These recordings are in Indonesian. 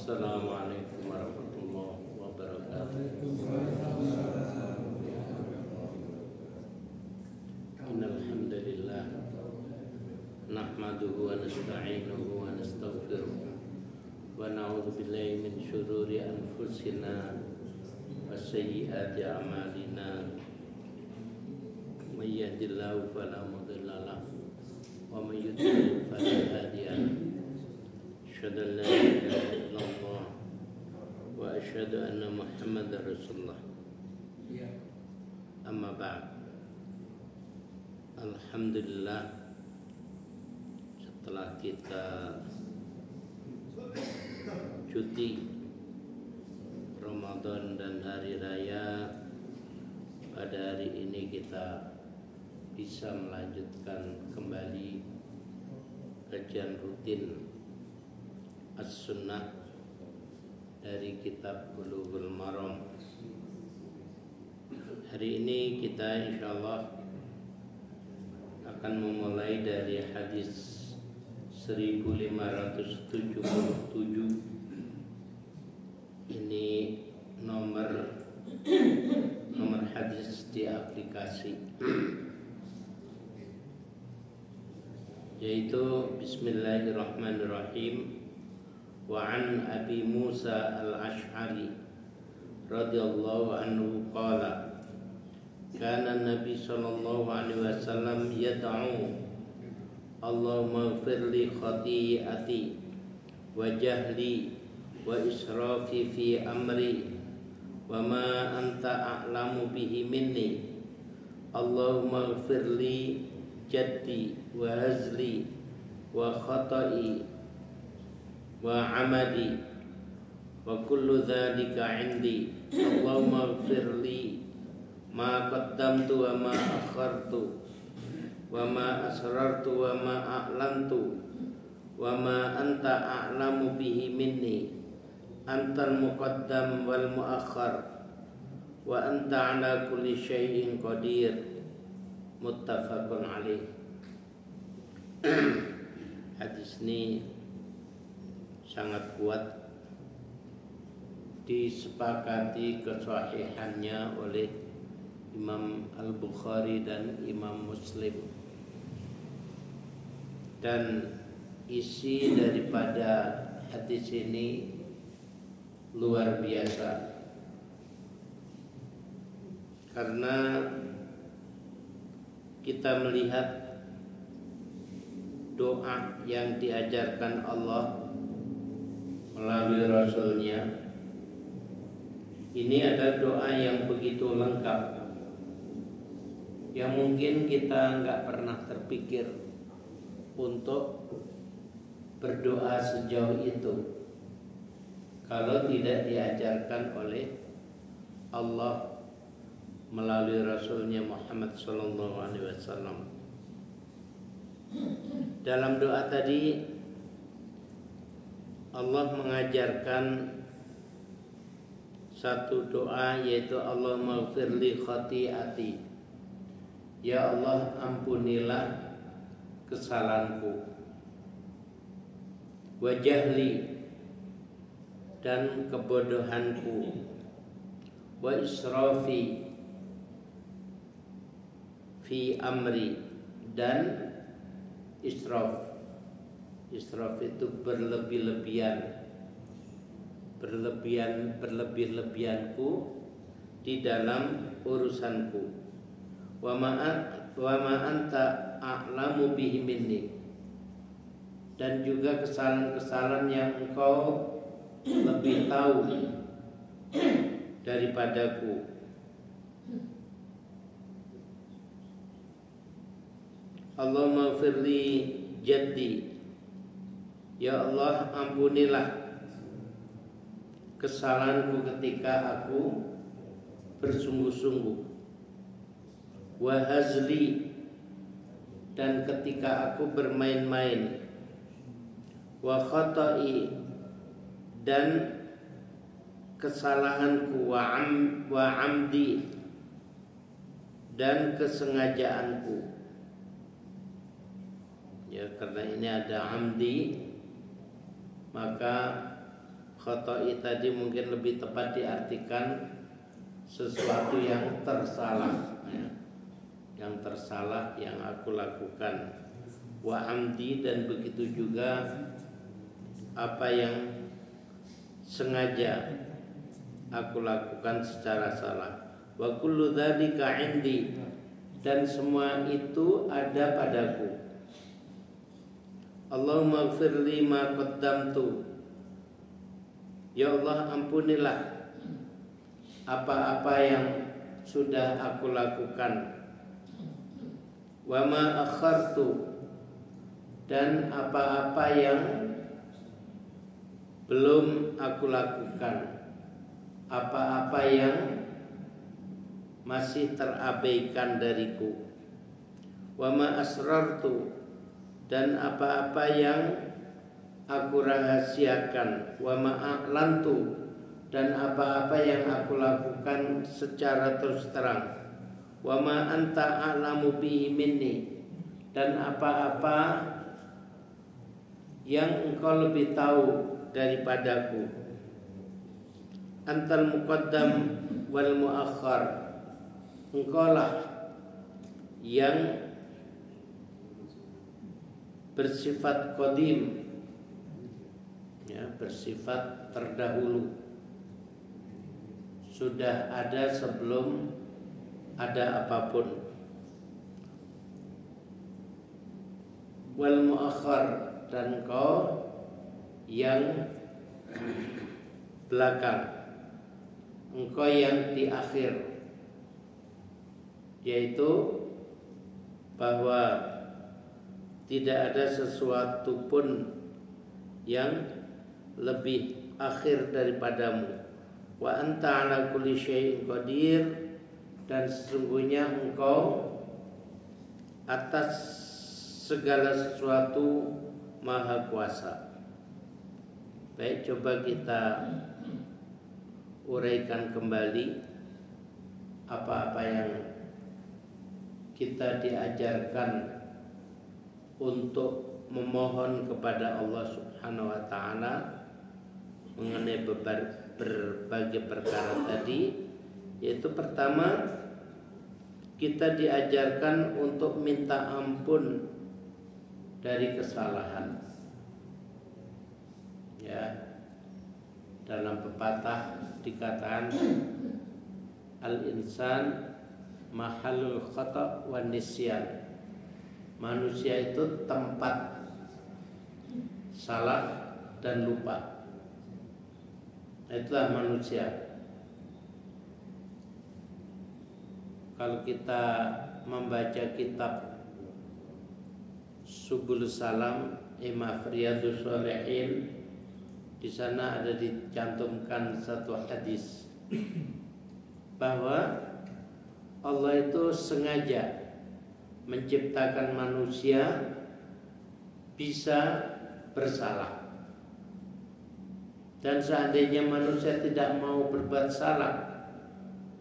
Assalamualaikum warahmatullahi wabarakatuh. Innal hamdalillah nahmaduhu wa nasta'inuhu wa nastaghfiruh wa na'udzu billahi min syururi anfusina wa sayyiati a'malina. May yahdihillahu fala mudilla lahu wa may yudlil fala hadiya lahu. Asyhadu an la ilaha illallah wa asyhadu anna Muhammadar Rasulullah. Amma ba'd. Alhamdulillah, setelah kita cuti Ramadan dan hari raya, pada hari ini kita bisa melanjutkan kembali kajian rutin As-Sunnah dari kitab Bulughul Maram. Hari ini kita insyaallah akan memulai dari hadis 1577. Ini nomor hadis di aplikasi, yaitu Bismillahirrahmanirrahim. Wa an Abi Musa al-Ash'ari radhiyallahu anhu qala kana Nabi sallallahu alaihi wasallam yad'u Allahumma ighfir li khati'ati wa jahli wa israfi fi amri wa ma anta a'lamu bihi minni Allahumma ighfir li jaddi wa hazli wa khata'i wa amadi wa kullu dhalika indi Allahumma ighfir li ma qaddamtu wa ma akhartu wa ma asrartu wa ma a'lantu wa ma anta a'lamu bihi minni antal muqaddam wal muakhar wa anta ala kulli syai'in qadir. Muttafaqun alaih. Hadis ini sangat kuat, disepakati kesahihannya oleh Imam Al-Bukhari dan Imam Muslim, dan isi daripada hadis ini luar biasa, karena kita melihat doa yang diajarkan Allah melalui Rasulnya. Ini ada doa yang begitu lengkap, yang mungkin kita nggak pernah terpikir untuk berdoa sejauh itu kalau tidak diajarkan oleh Allah melalui Rasulnya Muhammad sallallahu alaihi wasallam. Dalam doa tadi Allah mengajarkan satu doa, yaitu Allahumma ighfirli khati'ati. Ya Allah, ampunilah kesalahanku, wa jahli, dan kebodohanku, wa israfi fi amri, dan israf. Israf itu berlebih-lebihanku di dalam urusanku. Wa ma anta a'lamu bihi minni, dan juga kesalahan-kesalahan yang engkau lebih tahu daripadaku. Allahumma firli jaddi. Ya Allah, ampunilah kesalahanku ketika aku bersungguh-sungguh. Wa hazli, dan ketika aku bermain-main. Wa khata'i, dan kesalahanku. Wa amdi, dan kesengajaanku. Ya, karena ini ada amdi, maka Khoto'i tadi mungkin lebih tepat diartikan sesuatu yang tersalah, ya. Yang tersalah yang aku lakukan. Wa amdi, dan begitu juga apa yang sengaja aku lakukan secara salah. Wa kullu dzalika indi, dan semua itu ada padaku. Allahumma ighfirli ma qaddamtu, ya Allah ampunilah apa-apa yang sudah aku lakukan. Wa ma akhartu, dan apa-apa yang belum aku lakukan, apa-apa yang masih terabaikan dariku. Wa ma asrartu, dan apa-apa yang aku rahasiakan. Wa ma a'lantu, dan apa-apa yang aku lakukan secara terus terang. Wa ma anta a'lamu bihi minni, dan apa-apa yang engkau lebih tahu daripadaku. Antal muqaddam wal muakhar, engkaulah yang bersifat qadim, ya, bersifat terdahulu, sudah ada sebelum ada apapun. Wal muakhar, dan engkau yang belakang, engkau yang di akhir, yaitu bahwa tidak ada sesuatu pun yang lebih akhir daripadamu. Wa anta ala kulli syai'in qadir, dan sesungguhnya engkau atas segala sesuatu maha kuasa. Baik, coba kita uraikan kembali apa-apa yang kita diajarkan untuk memohon kepada Allah Subhanahu wa ta'ala mengenai berbagai perkara tadi. Yaitu pertama, kita diajarkan untuk minta ampun dari kesalahan, ya. Dalam pepatah dikatakan al-insan mahalul khata' wan nisyan, manusia itu tempat salah dan lupa. Itulah manusia. Kalau kita membaca kitab Subul Salam Imam Riyadhus Shalihin, di sana ada dicantumkan satu hadis bahwa Allah itu sengaja menciptakan manusia bisa bersalah, dan seandainya manusia tidak mau berbuat salah,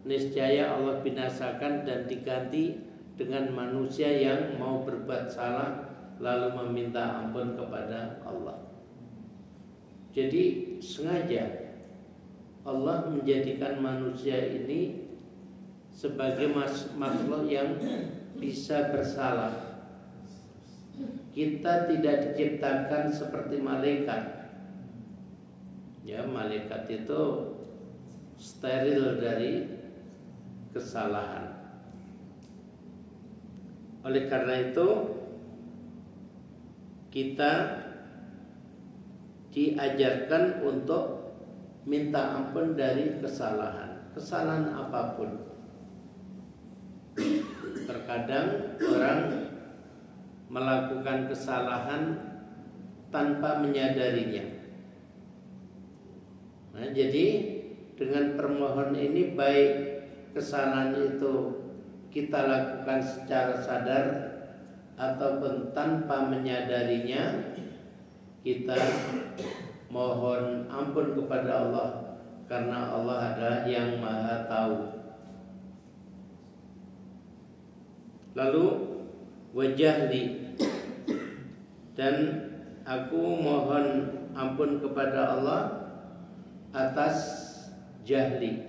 niscaya Allah binasakan dan diganti dengan manusia yang mau berbuat salah lalu meminta ampun kepada Allah. Jadi sengaja Allah menjadikan manusia ini sebagai makhluk yang bisa bersalah. Kita tidak diciptakan seperti malaikat. Ya, malaikat itu steril dari kesalahan. Oleh karena itu kita diajarkan untuk minta ampun dari kesalahan apapun. Terkadang orang melakukan kesalahan tanpa menyadarinya. Nah, jadi dengan permohonan ini, baik kesalahan itu kita lakukan secara sadar ataupun tanpa menyadarinya, kita mohon ampun kepada Allah, karena Allah adalah yang Maha Tahu. Lalu wajahli, dan aku mohon ampun kepada Allah atas jahli.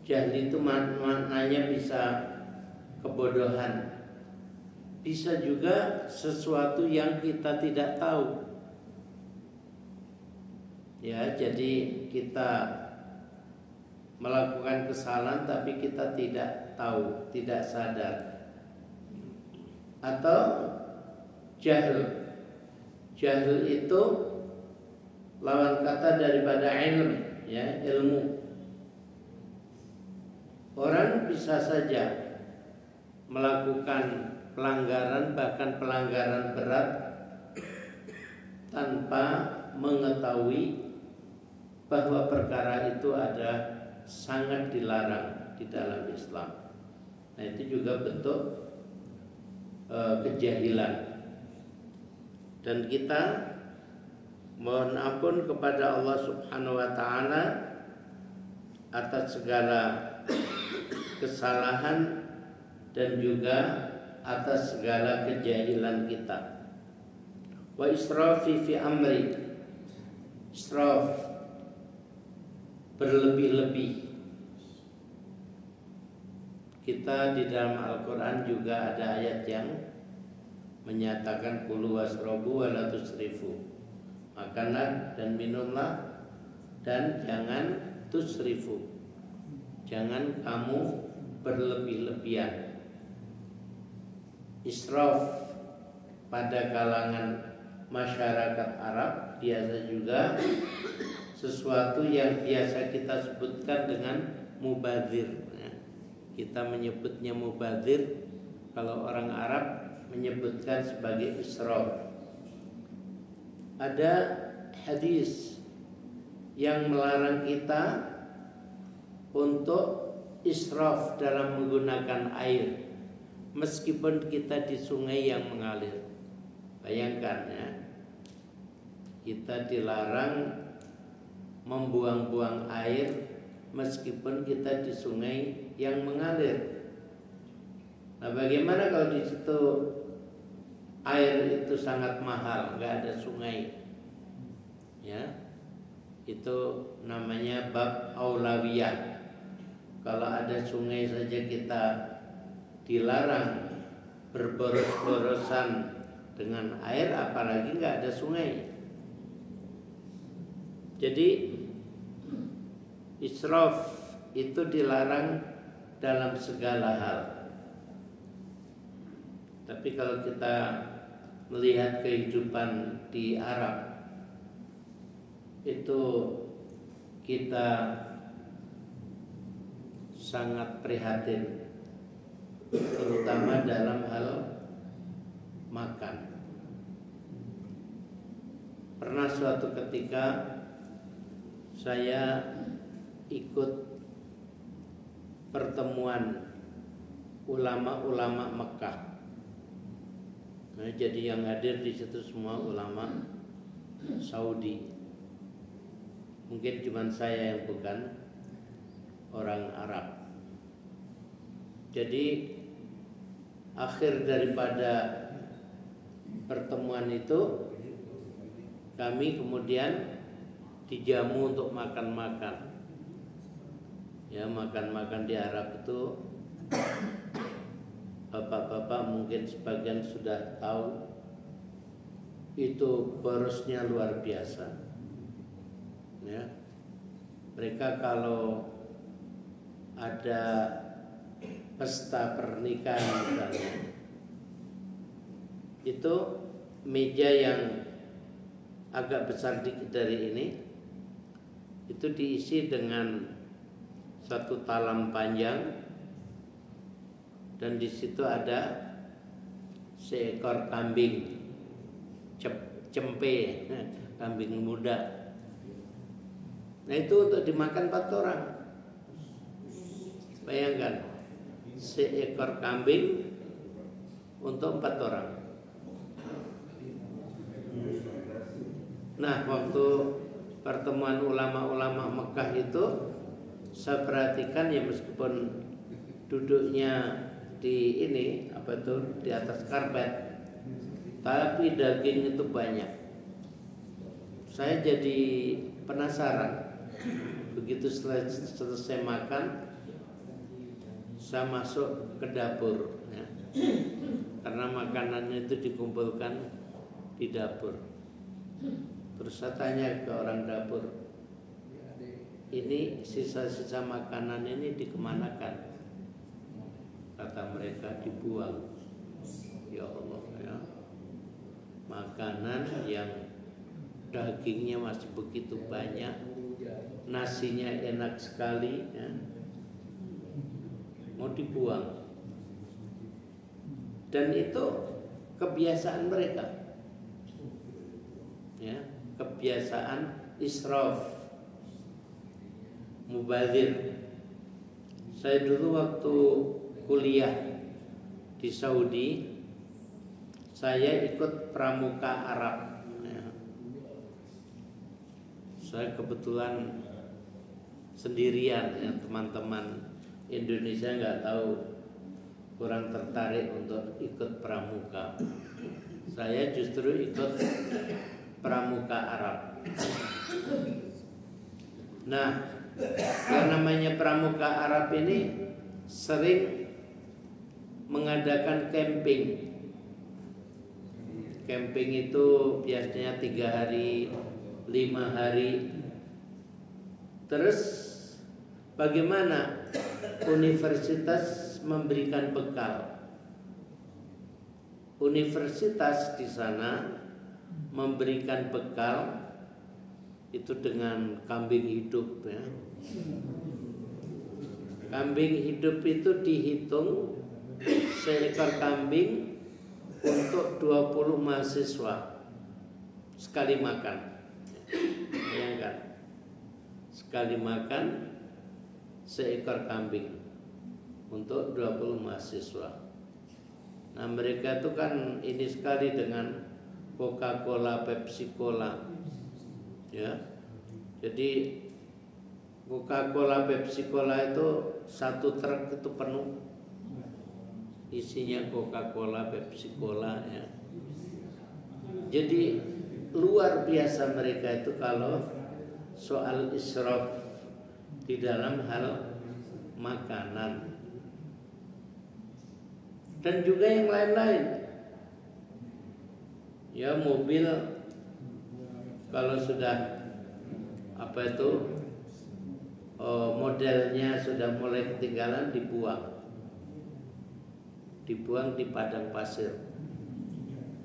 Jahli itu maknanya bisa kebodohan, bisa juga sesuatu yang kita tidak tahu. Ya, jadi kita melakukan kesalahan tapi kita tidak tahu, tidak sadar. Atau jahl. Jahl itu lawan kata daripada ilm, ya, ilmu. Orang bisa saja melakukan pelanggaran, bahkan pelanggaran berat, tanpa mengetahui bahwa perkara itu ada sangat dilarang di dalam Islam. Nah, itu juga bentuk kejahilan. Dan kita mohon ampun kepada Allah Subhanahu wa taala atas segala kesalahan dan juga atas segala kejahilan kita. Wa israfi fi amri. Israf, berlebih-lebih. Kita di dalam Al-Quran juga ada ayat yang menyatakan kulu wasrobu wa la tusrifu. Makanlah dan minumlah dan jangan tusrifu. Jangan kamu berlebih-lebihan. Israf pada kalangan masyarakat Arab biasa juga sesuatu yang biasa kita sebutkan dengan mubadzir. Kita menyebutnya mubadzir, kalau orang Arab menyebutkan sebagai israf. Ada hadis yang melarang kita untuk israf dalam menggunakan air, meskipun kita di sungai yang mengalir. Bayangkan ya, kita dilarang membuang-buang air meskipun kita di sungai yang mengalir. Nah, bagaimana kalau di situ air itu sangat mahal, nggak ada sungai? Ya, itu namanya bab aulawiyah. Kalau ada sungai saja kita dilarang berboros-borosan dengan air, apalagi nggak ada sungai. Jadi israf itu dilarang dalam segala hal. Tapi kalau kita melihat kehidupan di Arab, itu kita sangat prihatin, terutama dalam hal makan. Pernah suatu ketika saya ikut pertemuan ulama-ulama Mekah. Nah, jadi yang hadir di situ semua ulama Saudi. Mungkin cuma saya yang bukan orang Arab. Jadi akhir daripada pertemuan itu, kami kemudian dijamu untuk makan-makan. Ya, makan-makan di Arab itu bapak-bapak mungkin sebagian sudah tahu, itu borosnya luar biasa. Ya, mereka kalau ada pesta pernikahan misalnya, itu meja yang agak besar dikit dari ini itu diisi dengan satu talam panjang, dan di situ ada seekor kambing cempe, kambing muda. Nah, itu untuk dimakan 4 orang. Bayangkan, seekor kambing untuk 4 orang. Nah, waktu pertemuan ulama-ulama Mekah itu, saya perhatikan ya, meskipun duduknya di ini di atas karpet, tapi daging itu banyak. Saya jadi penasaran, Begitu selesai makan, saya masuk ke dapur ya. Karena makanannya itu dikumpulkan di dapur. Terus saya tanya ke orang dapur, ini sisa-sisa makanan ini dikemanakan? Kata mereka, dibuang. Ya Allah ya, makanan yang dagingnya masih begitu banyak, nasinya enak sekali ya, mau dibuang. Dan itu kebiasaan mereka ya, kebiasaan israf, mubazir. Saya dulu waktu kuliah di Saudi, saya ikut pramuka Arab ya. Saya kebetulan sendirian ya, teman-teman Indonesia nggak tahu, kurang tertarik untuk ikut pramuka. Saya justru ikut pramuka Arab. Nah, yang namanya pramuka Arab ini sering mengadakan camping. Camping itu biasanya 3 hari, 5 hari. Terus bagaimana universitas memberikan bekal? Universitas di sana memberikan bekal itu dengan kambing hidup ya. Kambing hidup itu dihitung seekor kambing untuk 20 mahasiswa sekali makan. Bayangkan, sekali makan seekor kambing untuk 20 mahasiswa. Nah, mereka itu kan ini sekali dengan Coca-Cola, Pepsi Cola ya. Jadi Coca-Cola, Pepsi Cola itu satu truk itu penuh isinya Coca-Cola, Pepsi Cola ya. Jadi luar biasa mereka itu kalau soal israf di dalam hal makanan. Dan juga yang lain-lain. Ya, mobil kalau sudah modelnya sudah mulai ketinggalan, dibuang di padang pasir.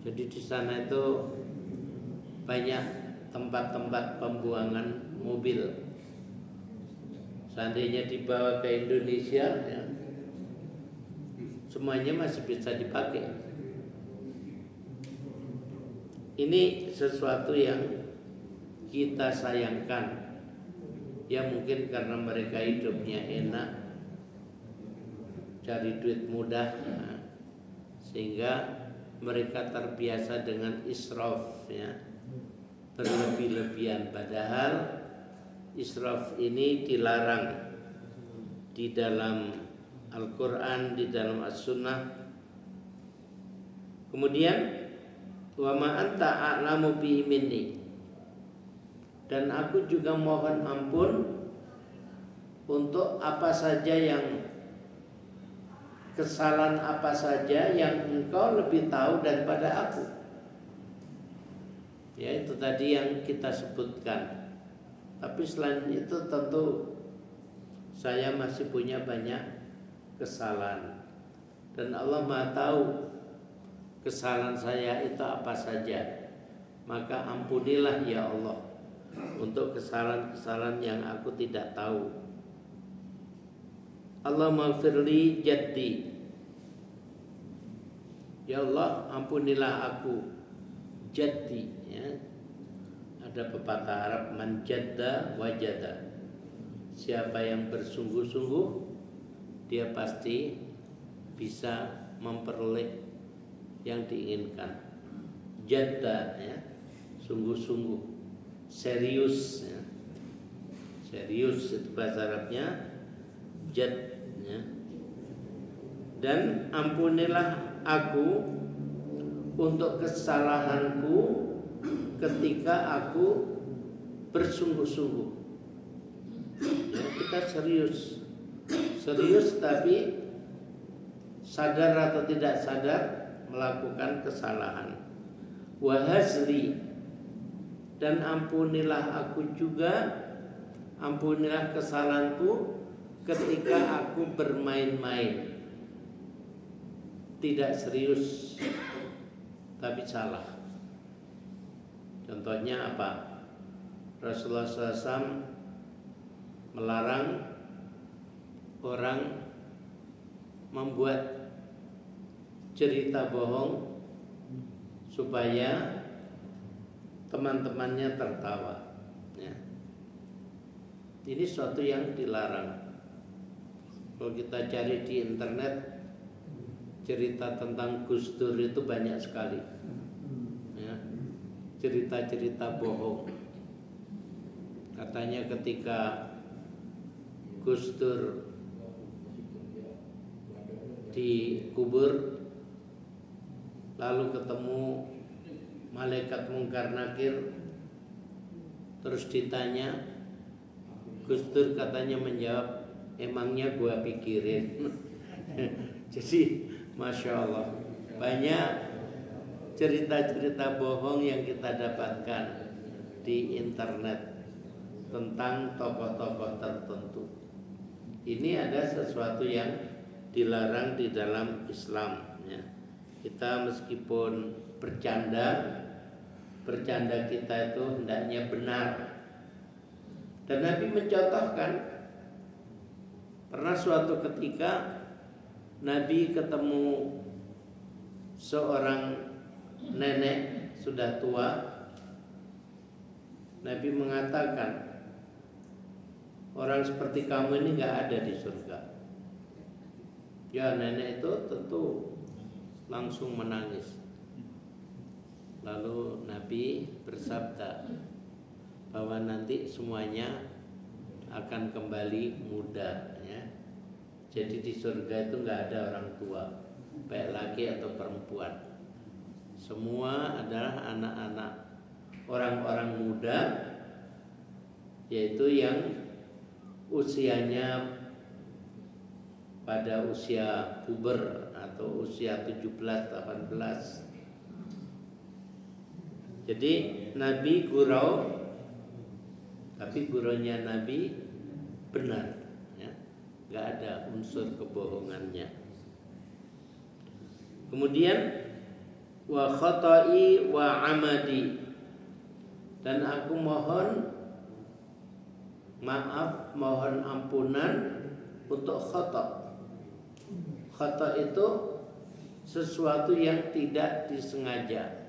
Jadi di sana itu banyak tempat-tempat pembuangan mobil. Seandainya dibawa ke Indonesia ya, semuanya masih bisa dipakai. Ini sesuatu yang kita sayangkan. Ya mungkin karena mereka hidupnya enak, cari duit mudah, nah, sehingga mereka terbiasa dengan israf ya, berlebih-lebihan. Padahal israf ini dilarang di dalam Al-Quran, di dalam As-Sunnah. Kemudian wa ma anta a'lamu bihi minni, dan aku juga mohon ampun untuk apa saja yang kesalahan apa saja yang engkau lebih tahu daripada aku. Ya, itu tadi yang kita sebutkan. Tapi selain itu tentu saya masih punya banyak kesalahan. Dan Allah Maha tahu kesalahan saya itu apa saja. Maka ampunilah ya Allah untuk kesalahan-kesalahan yang aku tidak tahu. Allahumma firli jaddi, ya Allah ampunilah aku jaddi ya. Ada pepatah Arab, man jadda wajada, siapa yang bersungguh-sungguh dia pasti bisa memperoleh yang diinginkan. Jadda ya, sungguh-sungguh, serius ya. Serius itu bahasa Arabnya jad ya. Dan ampunilah aku untuk kesalahanku ketika aku bersungguh-sungguh. kita serius tapi sadar atau tidak sadar melakukan kesalahan. Wa hazli, dan ampunilah aku juga, ampunilah kesalahanku ketika aku bermain-main, tidak serius tapi salah. Contohnya apa? Rasulullah SAW melarang orang membuat cerita bohong supaya teman-temannya tertawa, ya. Ini suatu yang dilarang. Kalau kita cari di internet, cerita tentang Gus Dur itu banyak sekali, ya. Cerita-cerita bohong. Katanya ketika Gus Dur dikubur, lalu ketemu malaikat Mungkar Nakir, terus ditanya, Gus Dur katanya menjawab, emangnya gua pikirin. Jadi Masya Allah, banyak cerita-cerita bohong yang kita dapatkan di internet tentang tokoh-tokoh tertentu. Ini ada sesuatu yang dilarang di dalam Islam, ya. Kita meskipun bercanda kita itu hendaknya benar. Dan Nabi mencontohkan, pernah suatu ketika Nabi ketemu seorang nenek sudah tua. Nabi mengatakan, orang seperti kamu ini gak ada di surga. Ya, nenek itu tentu langsung menangis. Lalu Nabi bersabda bahwa nanti semuanya akan kembali muda, ya. Jadi di surga itu nggak ada orang tua, baik laki atau perempuan. Semua adalah anak-anak orang-orang muda, yaitu yang usianya pada usia puber atau usia 17-18. Jadi Nabi gurau, tapi gurunya Nabi benar, ya. Gak ada unsur kebohongannya. Kemudian wa khata'i wa amadi, dan aku mohon maaf, mohon ampunan untuk khata'. Khata' itu sesuatu yang tidak disengaja.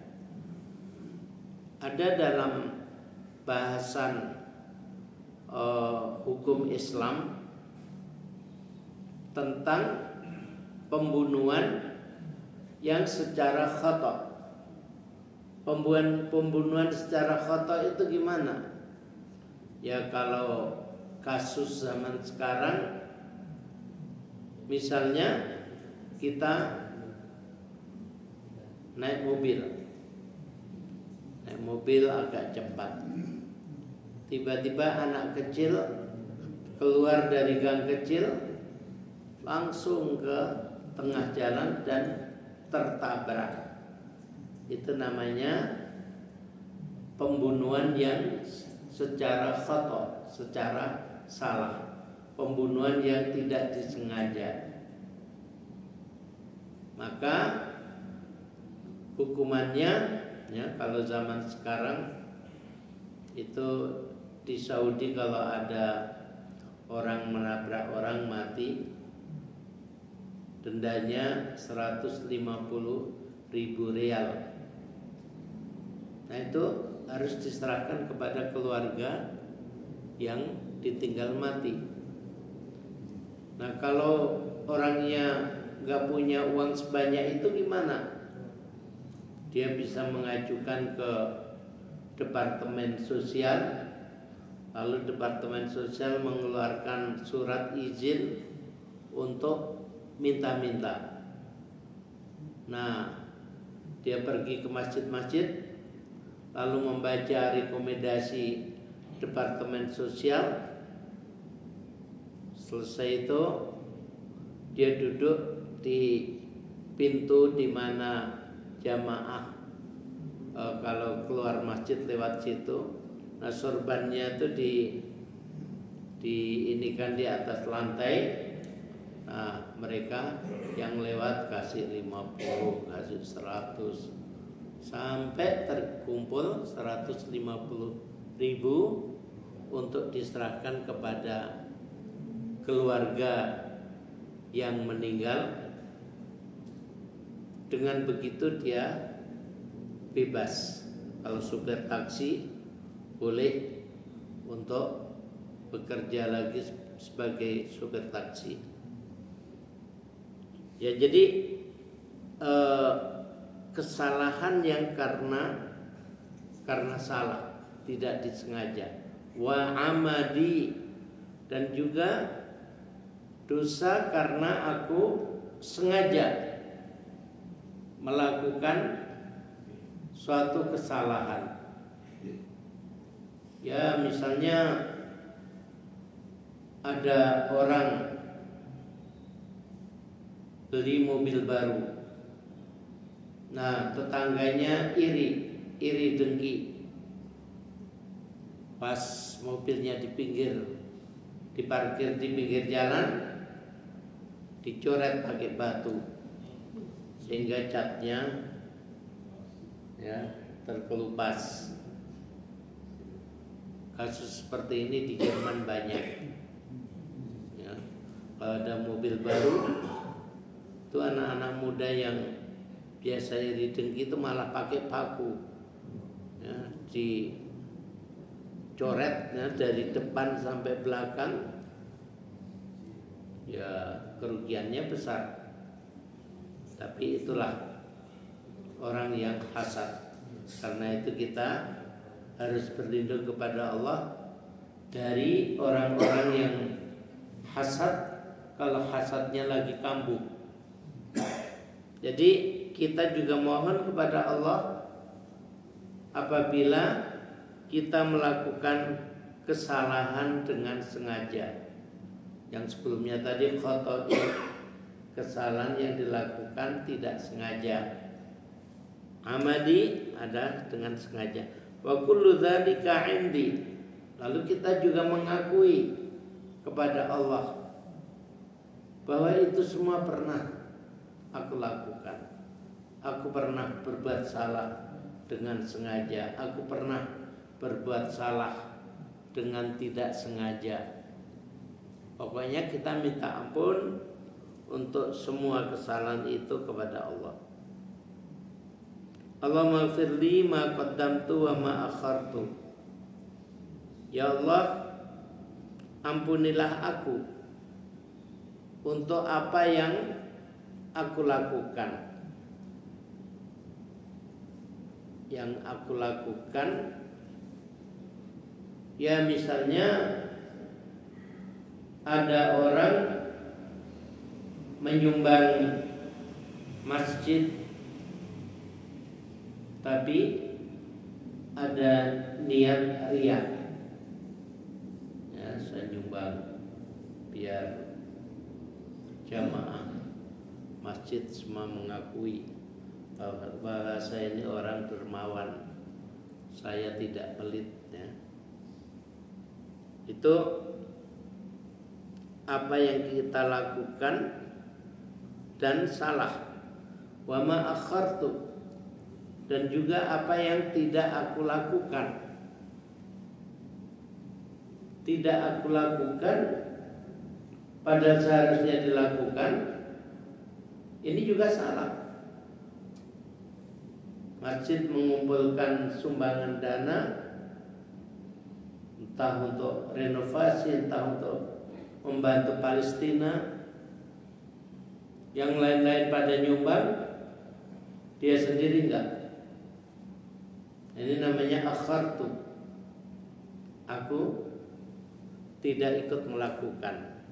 Ada dalam bahasan hukum Islam tentang pembunuhan yang secara khata'. Pembunuhan secara khata' itu gimana? Ya, kalau kasus zaman sekarang, misalnya kita naik mobil agak cepat, tiba-tiba anak kecil keluar dari gang kecil, langsung ke tengah jalan dan tertabrak. Itu namanya pembunuhan yang secara khata', secara salah, pembunuhan yang tidak disengaja. Maka hukumannya, ya, kalau zaman sekarang itu di Saudi, kalau ada orang menabrak orang mati, dendanya 150.000 rial. Nah, itu harus diserahkan kepada keluarga yang ditinggal mati. Nah, kalau orangnya nggak punya uang sebanyak itu gimana? Dia bisa mengajukan ke Departemen Sosial, lalu Departemen Sosial mengeluarkan surat izin untuk minta-minta. Nah, dia pergi ke masjid-masjid, lalu membaca rekomendasi Departemen Sosial, Selesai itu dia duduk di pintu di mana jamaah kalau keluar masjid lewat situ. Nah, sorbannya itu diinikan di atas lantai. Nah, mereka yang lewat kasih 50, kasih 100, sampai terkumpul 150.000 untuk diserahkan kepada keluarga yang meninggal. Dengan begitu dia bebas. Kalau supir taksi boleh untuk bekerja lagi sebagai supir taksi. Ya, jadi kesalahan yang karena salah, tidak disengaja. Wa amadi, dan juga dosa karena aku sengaja melakukan suatu kesalahan. Ya, misalnya ada orang beli mobil baru. Nah, tetangganya iri dengki. Pas mobilnya diparkir di pinggir jalan, dicoret pakai batu sehingga catnya ya terkelupas. Kasus seperti ini di Jerman banyak. Ya, kalau ada mobil baru, itu anak-anak muda yang biasanya didengki itu malah pakai paku, ya, dicoret ya, dari depan sampai belakang. Ya, kerugiannya besar. Tapi itulah orang yang hasad. Karena itu kita harus berlindung kepada Allah dari orang-orang yang hasad, kalau hasadnya lagi kambuh. Jadi kita juga mohon kepada Allah apabila kita melakukan kesalahan dengan sengaja. Yang sebelumnya tadi khoto'i, kesalahan yang dilakukan tidak sengaja. Amadi ada dengan sengaja. Wa kullu dzalika 'indi. Lalu kita juga mengakui kepada Allah bahwa itu semua pernah aku lakukan. Aku pernah berbuat salah dengan sengaja. Aku pernah berbuat salah dengan tidak sengaja. Pokoknya kita minta ampun untuk semua kesalahan itu kepada Allah. Allahumma firli ma qaddamtu wa ma akhartu. Ya Allah, ampunilah aku untuk apa yang aku lakukan. Yang aku lakukan, ya misalnya ada orang menyumbang masjid, tapi ada niat riya. Ya, saya nyumbang biar jamaah masjid semua mengakui bahwa saya ini orang dermawan, saya tidak pelit. Ya. Itu apa yang kita lakukan dan salah. Wa ma akhartu, dan juga apa yang tidak aku lakukan. Tidak aku lakukan padahal seharusnya dilakukan. Ini juga salah. Masjid mengumpulkan sumbangan dana, entah untuk renovasi, entah untuk membantu Palestina, yang lain-lain pada nyumbang, dia sendiri enggak. Ini namanya akhartu. Aku tidak ikut melakukan.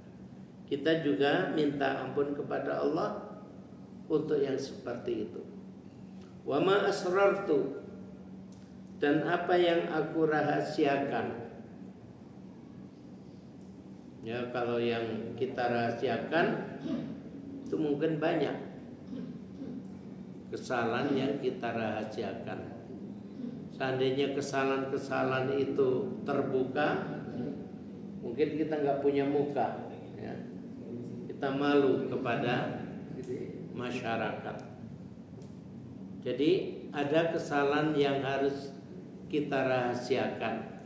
Kita juga minta ampun kepada Allah untuk yang seperti itu. Wa ma asrartu, dan apa yang aku rahasiakan. Ya, kalau yang kita rahasiakan itu mungkin banyak kesalahan yang kita rahasiakan. Seandainya kesalahan-kesalahan itu terbuka, mungkin kita nggak punya muka, ya. Kita malu kepada masyarakat. Jadi ada kesalahan yang harus kita rahasiakan.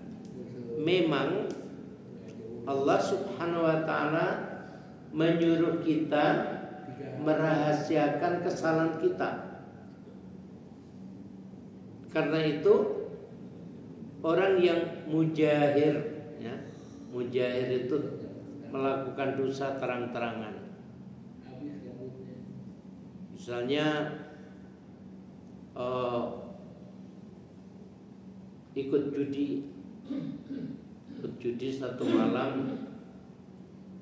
Memang Allah Subhanahu wa ta'ala menyuruh kita merahasiakan kesalahan kita. Karena itu orang yang mujahir, ya, mujahir itu melakukan dosa terang-terangan. Misalnya ikut judi satu malam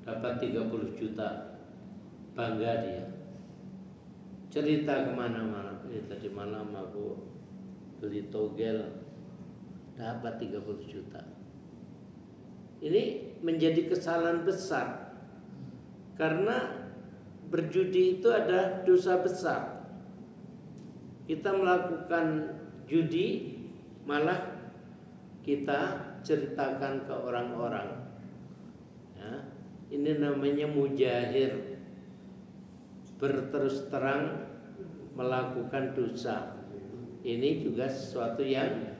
dapat 30 juta, bangga dia, cerita kemana-mana, tadi malam aku beli togel dapat 30 juta. Ini menjadi kesalahan besar, karena berjudi itu ada dosa besar. Kita melakukan judi, malah kita ceritakan ke orang-orang, ya. Ini namanya mujahir, berterus terang melakukan dosa. Ini juga sesuatu yang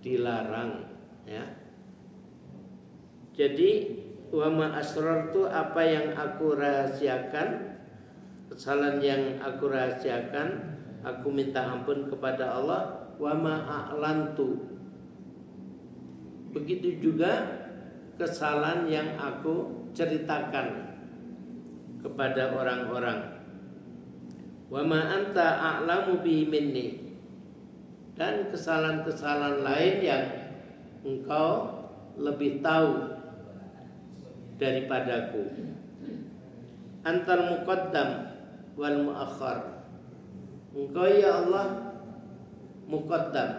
dilarang, ya. Jadi wa ma asrartu, apa yang aku rahasiakan, kesalahan yang aku rahasiakan, aku minta ampun kepada Allah. Wa ma a'lantu, begitu juga kesalahan yang aku ceritakan kepada orang-orang. Wa ma anta a'lamu bihi minni, dan kesalahan-kesalahan lain yang engkau lebih tahu daripadaku. Antal muqaddam wal muakhir, engkau ya Allah muqaddam,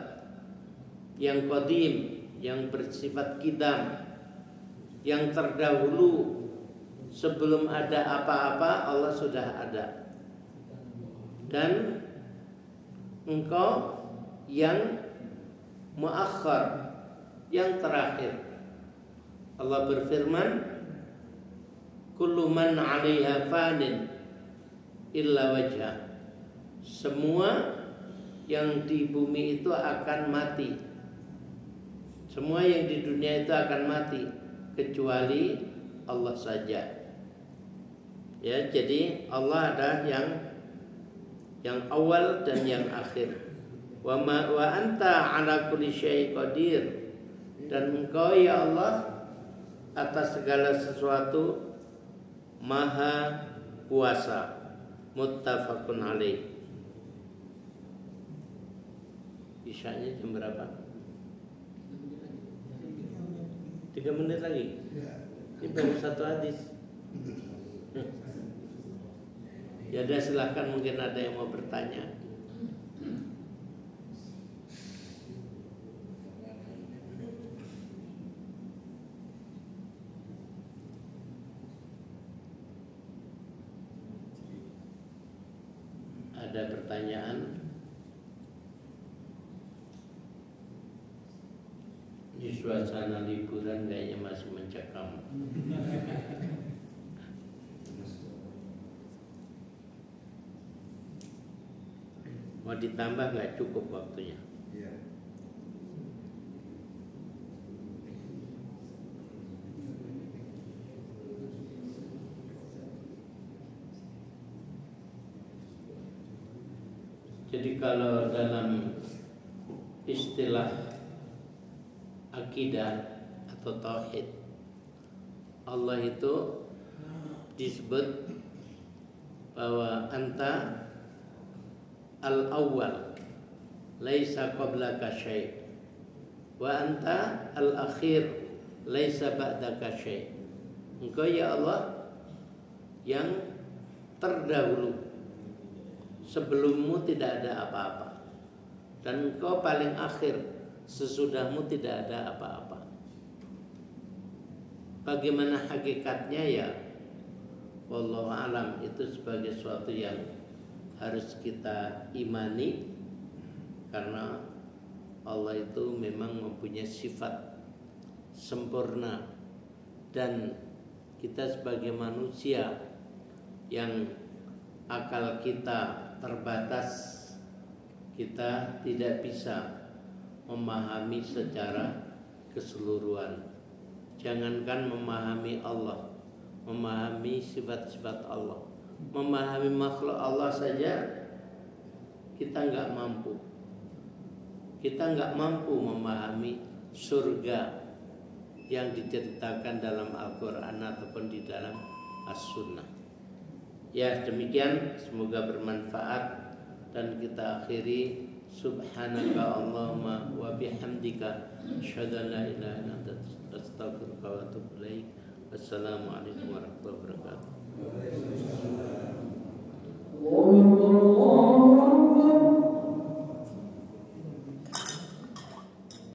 yang qadim, yang bersifat qidam, yang terdahulu. Sebelum ada apa-apa Allah sudah ada. Dan engkau yang muakhir, yang terakhir. Allah berfirman, kullu man 'alaiha fanin illa wajha, semua yang di bumi itu akan mati, semua yang di dunia itu akan mati kecuali Allah saja. Ya, jadi Allah ada yang awal dan yang akhir. Wa anta 'ala kulli syai'in qadir, dan engkau ya Allah atas segala sesuatu maha kuasa. Muttafaqun alaih. Isyanya jam berapa? 3 menit lagi. Ini baru satu hadis. Ya udah, silahkan, mungkin ada yang mau bertanya. Ada pertanyaan? Di suasana liburan kayaknya masih mencekam. Mau ditambah nggak cukup waktunya? Jadi kalau dalam istilah akidah atau tauhid, Allah itu disebut bahwa anta al-awwal laisa qablaka syai' wa anta al-akhir laisa ba'daka syai'. Engkau ya Allah yang terdahulu, sebelummu tidak ada apa-apa, dan engkau paling akhir, sesudahmu tidak ada apa-apa. bagaimana hakikatnya ya wallahu alam, itu sebagai suatu yang harus kita imani, karena Allah itu memang mempunyai sifat sempurna, dan kita sebagai manusia yang akal kita terbatas, kita tidak bisa memahami secara keseluruhan. Jangankan memahami Allah, memahami sifat-sifat Allah, memahami makhluk Allah saja kita nggak mampu. Kita nggak mampu memahami surga yang diceritakan dalam Al-Quran ataupun di dalam As-Sunnah. Ya, demikian, semoga bermanfaat, dan kita akhiri subhanaka Allahumma wa bihamdika asyhadu an la ilaha illa anta astaghfiruka wa atubu ilaik. Wassalamualaikum warahmatullahi wabarakatuh.